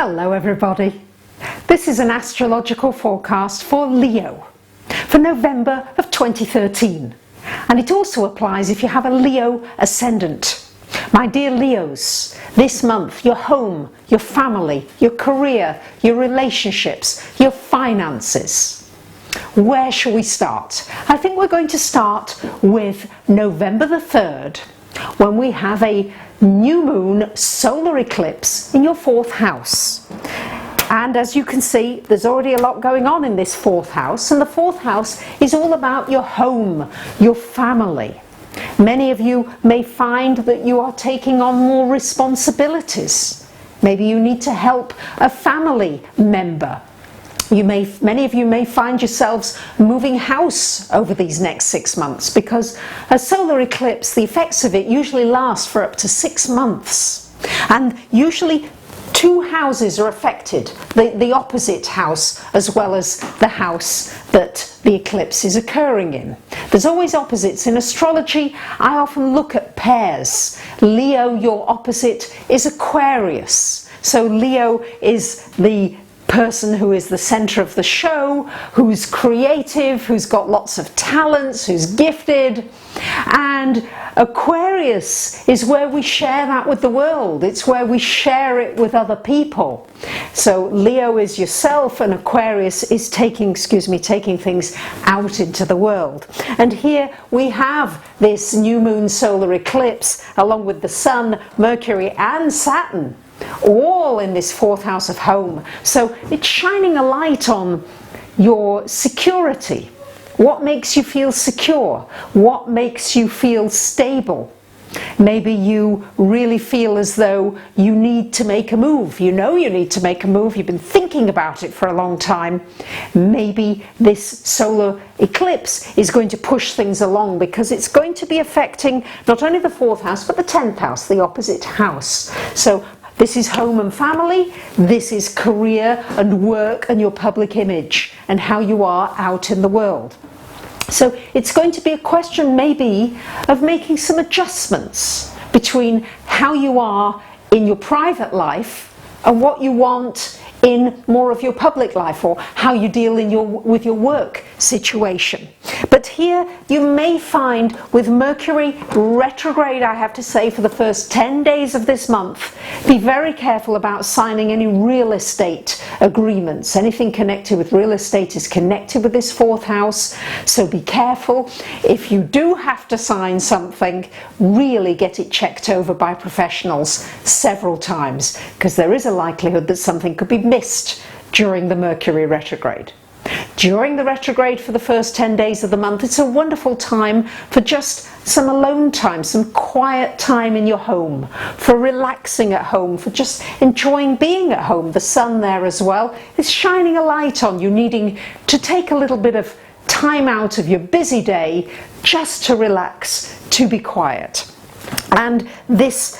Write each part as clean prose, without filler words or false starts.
Hello everybody, this is an astrological forecast for Leo for November of 2013, and it also applies if you have a Leo ascendant. My dear Leos, this month your home, your family, your career, your relationships, your finances. Where shall we start? I think we're going to start with November the 3rd, when we have a new moon solar eclipse in your 4th house. And as you can see, there's already a lot going on in this 4th house, and the 4th house is all about your home, your family. Many of you may find that you are taking on more responsibilities. Maybe you need to help a family member. Many of you may find yourselves moving house over these next 6 months, because a solar eclipse, the effects of it usually last for up to 6 months. And usually 2 houses are affected, the opposite house as well as the house that the eclipse is occurring in. There's always opposites. In astrology, I often look at pairs. Leo, your opposite, is Aquarius. So Leo is the person who is the center of the show, who's creative, who's got lots of talents, who's gifted. And Aquarius is where we share that with the world. It's where we share it with other people. So Leo is yourself, and Aquarius is taking things out into the world. And here we have this new moon solar eclipse along with the Sun, Mercury and Saturn, all in this 4th house of home. So it's shining a light on your security. What makes you feel secure? What makes you feel stable? Maybe you really feel as though you need to make a move. You know you need to make a move. You've been thinking about it for a long time. Maybe this solar eclipse is going to push things along, because it's going to be affecting not only the 4th house but the 10th house, the opposite house. So this is home and family, this is career and work and your public image and how you are out in the world. So it's going to be a question maybe of making some adjustments between how you are in your private life and what you want in more of your public life, or how you deal with your work situation. But here you may find, with Mercury retrograde, I have to say, for the first 10 days of this month, be very careful about signing any real estate agreements. Anything connected with real estate is connected with this 4th house, so be careful. If you do have to sign something, really get it checked over by professionals several times, because there is a likelihood that something could be missed during the Mercury retrograde. During the retrograde for the first 10 days of the month, it's a wonderful time for just some alone time, some quiet time in your home, for relaxing at home, for just enjoying being at home. The sun there as well is shining a light on you, needing to take a little bit of time out of your busy day just to relax, to be quiet. And this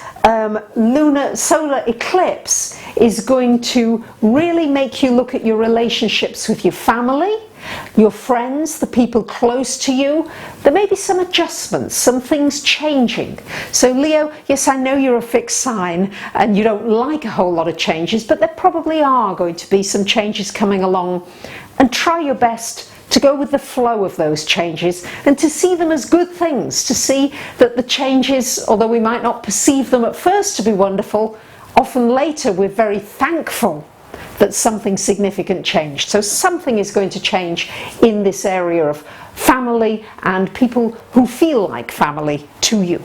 lunar solar eclipse is going to really make you look at your relationships with your family, your friends, the people close to you. There may be some adjustments, some things changing. So Leo, yes, I know you're a fixed sign and you don't like a whole lot of changes, but there probably are going to be some changes coming along, and try your best to go with the flow of those changes and to see them as good things, to see that the changes, although we might not perceive them at first to be wonderful, often later we're very thankful that something significant changed. So something is going to change in this area of family and people who feel like family to you.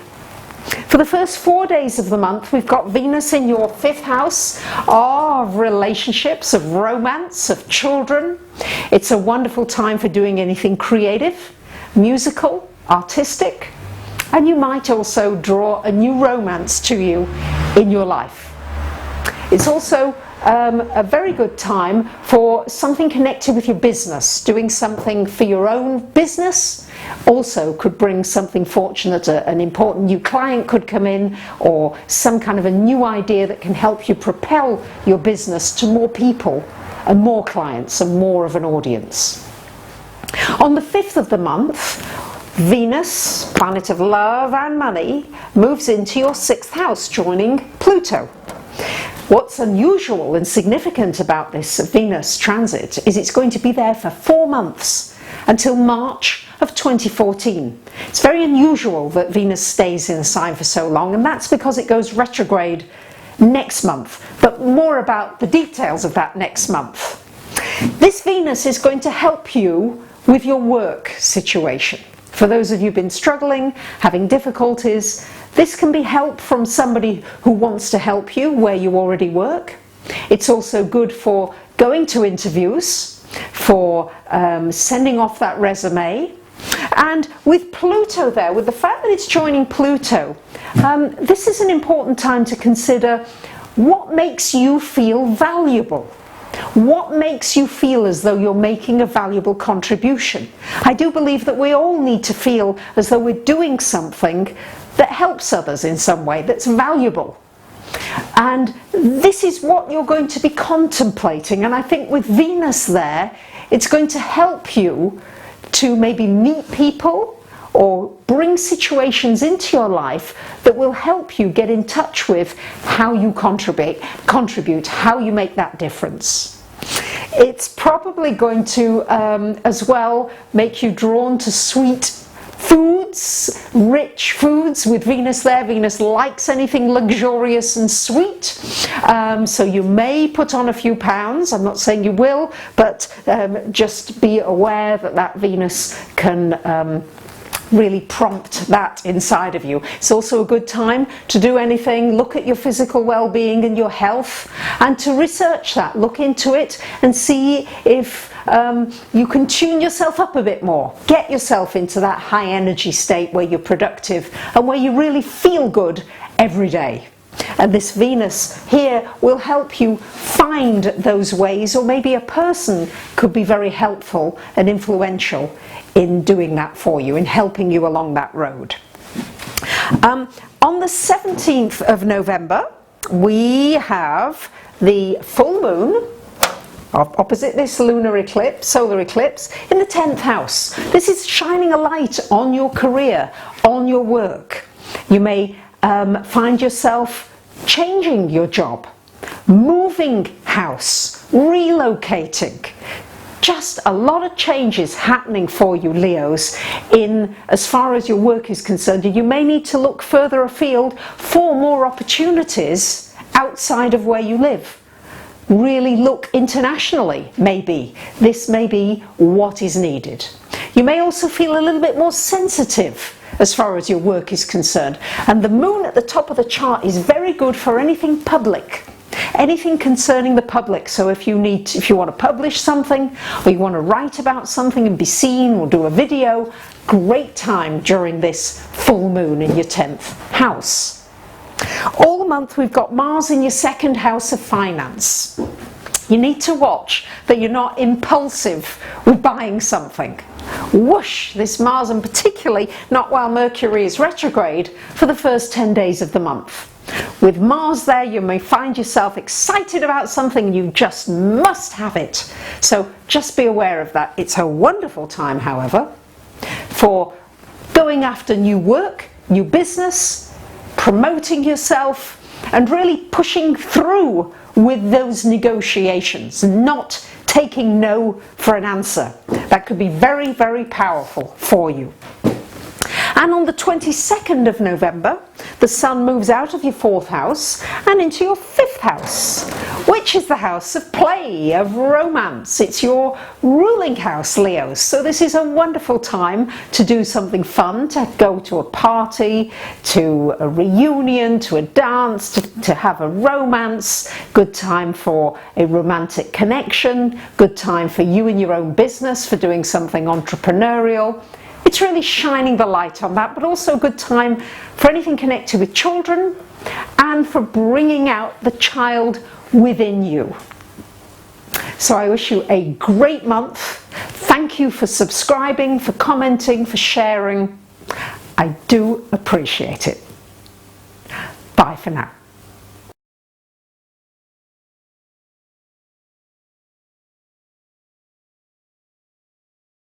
For the first 4 days of the month, we've got Venus in your 5th house of relationships, of romance, of children. It's a wonderful time for doing anything creative, musical, artistic, and you might also draw a new romance to you in your life. It's also a very good time for something connected with your business. Doing something for your own business also could bring something fortunate. An important new client could come in, or some kind of a new idea that can help you propel your business to more people and more clients and more of an audience. On the 5th of the month, Venus, planet of love and money, moves into your 6th house, joining Pluto. What's unusual and significant about this Venus transit is it's going to be there for 4 months, until March of 2014. It's very unusual that Venus stays in a sign for so long, and that's because it goes retrograde next month, but more about the details of that next month. This Venus is going to help you with your work situation. For those of you who've been struggling, having difficulties, this can be help from somebody who wants to help you where you already work. It's also good for going to interviews, for sending off that resume. And with Pluto there, with the fact that it's joining Pluto, this is an important time to consider what makes you feel valuable. What makes you feel as though you're making a valuable contribution? I do believe that we all need to feel as though we're doing something that helps others in some way, that's valuable. And this is what you're going to be contemplating. And I think with Venus there, it's going to help you to maybe meet people or bring situations into your life that will help you get in touch with how you contribute, how you make that difference. It's probably going to as well make you drawn to sweet foods, rich foods with Venus there. Venus likes anything luxurious and sweet, so you may put on a few pounds. I'm not saying you will, but just be aware that that Venus can really prompt that inside of you. It's also a good time to do anything, look at your physical well-being and your health, and to research that, look into it and see if you can tune yourself up a bit more. Get yourself into that high energy state where you're productive and where you really feel good every day. And this Venus here will help you find those ways, or maybe a person could be very helpful and influential in doing that for you, in helping you along that road. On the 17th of November, we have the full moon opposite this lunar eclipse, solar eclipse, in the 10th house. This is shining a light on your career, on your work. You may find yourself changing your job, moving house, relocating. Just a lot of changes happening for you, Leos, in as far as your work is concerned. You may need to look further afield for more opportunities outside of where you live. Really look internationally, maybe. This may be what is needed. You may also feel a little bit more sensitive as far as your work is concerned. And the moon at the top of the chart is very good for anything public. Anything concerning the public. So if you want to publish something, or you want to write about something and be seen, or do a video, great time during this full moon in your 10th house. All month we've got Mars in your 2nd house of finance. You need to watch that you're not impulsive with buying something. Whoosh, this Mars, and particularly not while Mercury is retrograde for the first 10 days of the month. With Mars there, you may find yourself excited about something, you just must have it. So just be aware of that. It's a wonderful time, however, for going after new work, new business, promoting yourself, and really pushing through with those negotiations, not taking no for an answer. That could be very, very powerful for you. And on the 22nd of November, the Sun moves out of your 4th house and into your 5th house, which is the house of play, of romance. It's your ruling house, Leos. So this is a wonderful time to do something fun, to go to a party, to a reunion, to a dance, to have a romance. Good time for a romantic connection. Good time for you and your own business, for doing something entrepreneurial. It's really shining the light on that, but also a good time for anything connected with children and for bringing out the child within you. So I wish you a great month. Thank you for subscribing, for commenting, for sharing. I do appreciate it. Bye for now.